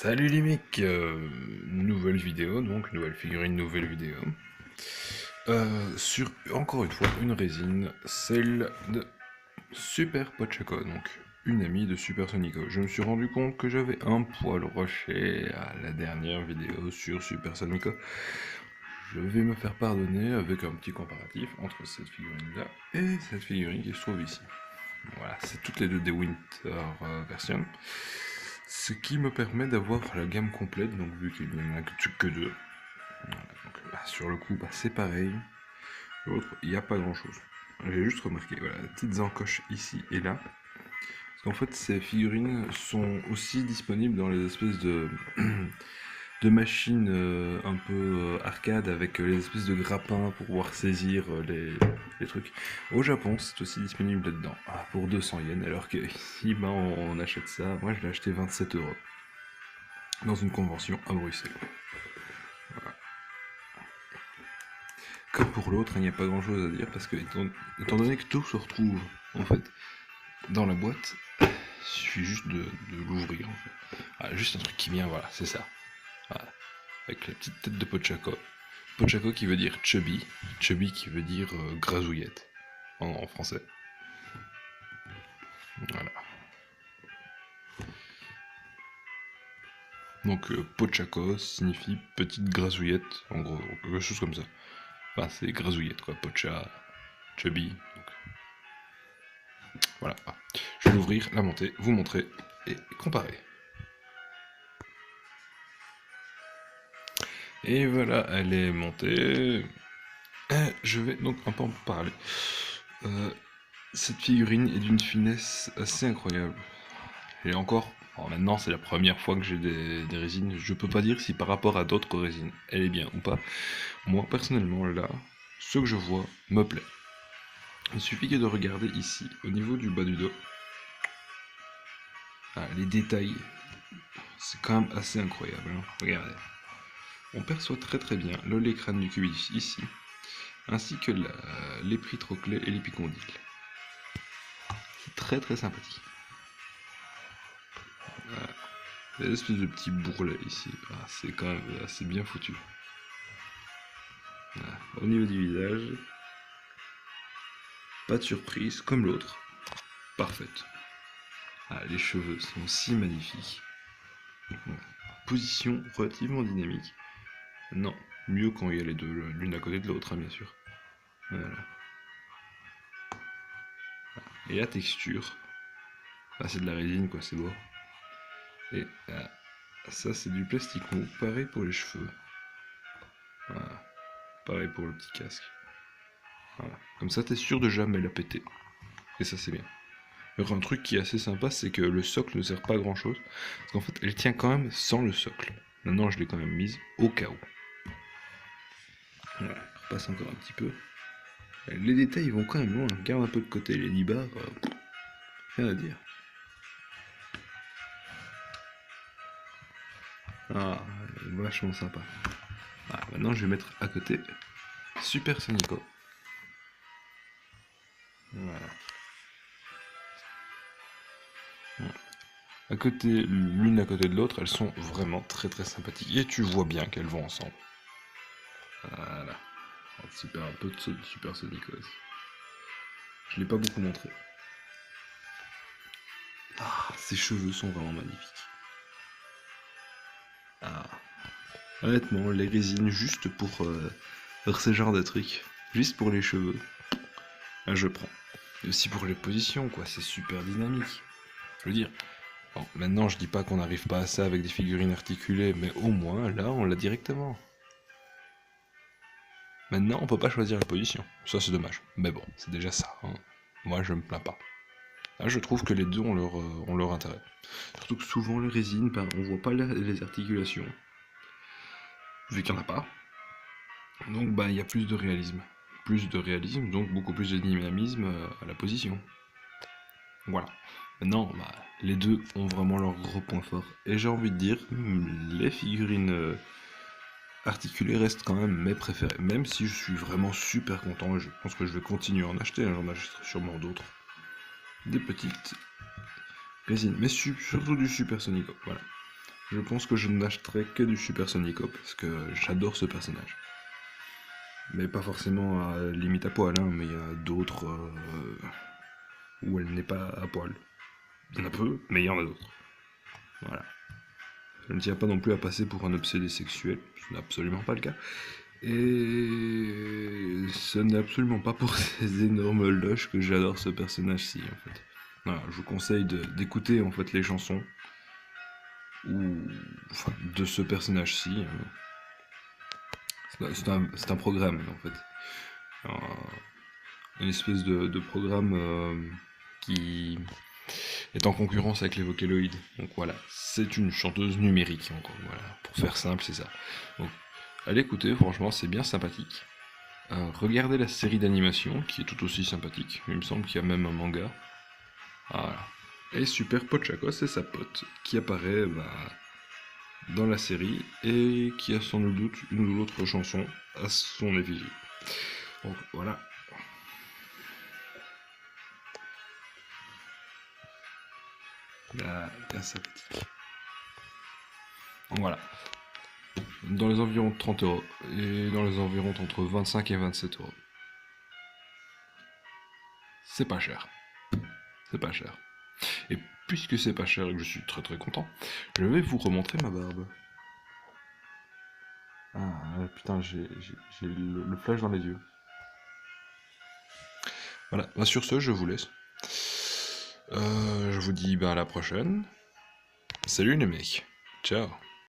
Salut les mecs, nouvelle vidéo, donc nouvelle figurine, nouvelle vidéo. Sur, encore une fois, une résine, celle de Super Pochako, donc une amie de Super Sonico. Je me suis rendu compte que j'avais un poil rushé à la dernière vidéo sur Super Sonico. Je vais me faire pardonner avec un petit comparatif entre cette figurine-là et cette figurine qui se trouve ici. Voilà, c'est toutes les deux des Winter versions. Ce qui me permet d'avoir la gamme complète, donc vu qu'il n'y en a que deux. Voilà, donc, sur le coup, c'est pareil. L'autre, il n'y a pas grand chose. J'ai juste remarqué, voilà, les petites encoches ici et là. Parce qu'en fait, ces figurines sont aussi disponibles dans les espèces de, de machines un peu arcade avec les espèces de grappins pour pouvoir saisir les trucs. Au Japon, c'est aussi disponible là-dedans, pour 200 yens, alors que ici, on achète ça. Moi, je l'ai acheté 27 € dans une convention à Bruxelles. Voilà. Comme pour l'autre, il n'y a pas grand chose à dire parce que, étant donné que tout se retrouve en fait dans la boîte, il suffit juste de l'ouvrir. En fait. Voilà, juste un truc qui vient, voilà, c'est ça. Voilà. Avec la petite tête de Pochako. Pochako qui veut dire chubby, chubby qui veut dire grasouillette en français. Voilà. Donc Pochako signifie petite grasouillette, en gros, quelque chose comme ça. Enfin, c'est grasouillette quoi, Pocha, chubby. Donc. Voilà. Je vais l'ouvrir, la monter, vous montrer et comparer. Et voilà, elle est montée. Je vais donc un peu en parler. Cette figurine est d'une finesse assez incroyable. Et encore, maintenant c'est la première fois que j'ai des résines. Je peux pas dire si par rapport à d'autres résines, elle est bien ou pas. Moi personnellement là, ce que je vois me plaît. Il suffit que de regarder ici, au niveau du bas du dos. Les détails, c'est quand même assez incroyable. Hein. Regardez. On perçoit très bien l'écran du cube ici, ainsi que l'épitroclé et l'épicondyle. C'est très sympathique. Voilà. Des espèces de petits bourrelets ici, c'est quand même assez bien foutu. Voilà. Au niveau du visage, pas de surprise, comme l'autre, parfaite. Les cheveux sont si magnifiques. Voilà. Position relativement dynamique. Non, mieux quand il y a les deux, l'une à côté de l'autre, hein, bien sûr. Voilà. Et la texture, c'est de la résine, quoi, c'est beau. Et ça, c'est du plastique mou, pareil pour les cheveux. Voilà. Pareil pour le petit casque. Voilà. Comme ça, t'es sûr de jamais la péter. Et ça, c'est bien. Alors, un truc qui est assez sympa, c'est que le socle ne sert pas à grand chose. Parce qu'en fait, elle tient quand même sans le socle. Maintenant, je l'ai quand même mise au cas où. Voilà, on repasse encore un petit peu. Les détails ils vont quand même loin. Garde un peu de côté les 10 barres. Rien à dire. Vachement sympa. Maintenant, je vais mettre à côté Super Sonico. Voilà. L'une à côté de l'autre, elles sont vraiment très sympathiques. Et tu vois bien qu'elles vont ensemble. Voilà. Super, un peu de Super Sonico aussi. Je l'ai pas beaucoup montré. Ses cheveux sont vraiment magnifiques. Honnêtement, les résines juste pour faire ce genre de trucs, juste pour les cheveux, je prends. Et aussi pour les positions, quoi, c'est super dynamique. Je veux dire, bon, maintenant je dis pas qu'on n'arrive pas à ça avec des figurines articulées, mais au moins là on l'a directement. Maintenant on peut pas choisir la position, ça c'est dommage, mais bon, c'est déjà ça. Hein. Moi je me plains pas. Là, je trouve que les deux ont leur intérêt. Surtout que souvent les résines, on voit pas les articulations, vu qu'il n'y en a pas. Donc il y a plus de réalisme. Plus de réalisme, donc beaucoup plus de dynamisme à la position. Voilà. Maintenant, les deux ont vraiment leur gros point fort. Et j'ai envie de dire, les figurines articulées restent quand même mes préférées. Même si je suis vraiment super content, et je pense que je vais continuer à en acheter, hein, j'en achèterai sûrement d'autres. Des petites résines, mais surtout du Super Sonico, voilà. je pense que je n'achèterai que du Super Sonico parce que j'adore ce personnage. Mais pas forcément à limite à poil, hein, mais il y a d'autres où elle n'est pas à poil. Il y en a peu, mais il y en a d'autres. Voilà. Je ne tiens pas non plus à passer pour un obsédé sexuel, ce n'est absolument pas le cas. Et ce n'est absolument pas pour ces énormes loches que j'adore ce personnage-ci, en fait. Voilà, je vous conseille d'écouter en fait les chansons ou enfin, de ce personnage-ci. C'est un programme en fait. Une espèce de programme qui est en concurrence avec les Vocaloid. Donc voilà, c'est une chanteuse numérique. Donc, voilà, pour faire simple, c'est ça. Donc, allez écouter, franchement, c'est bien sympathique. Regardez la série d'animation qui est tout aussi sympathique. Il me semble qu'il y a même un manga. Voilà. Et Super Pochako, c'est sa pote qui apparaît dans la série et qui a sans doute une ou l'autre chanson à son effigie. Donc voilà. Bien sympathique. Donc voilà. Dans les environs de 30 euros et dans les environs entre 25 et 27 euros. C'est pas cher. C'est pas cher. Et puisque c'est pas cher et que je suis très très content, je vais vous remontrer ma barbe. Ah putain, j'ai le flash dans les yeux. Voilà, sur ce, je vous laisse. Je vous dis à la prochaine. Salut les mecs. Ciao.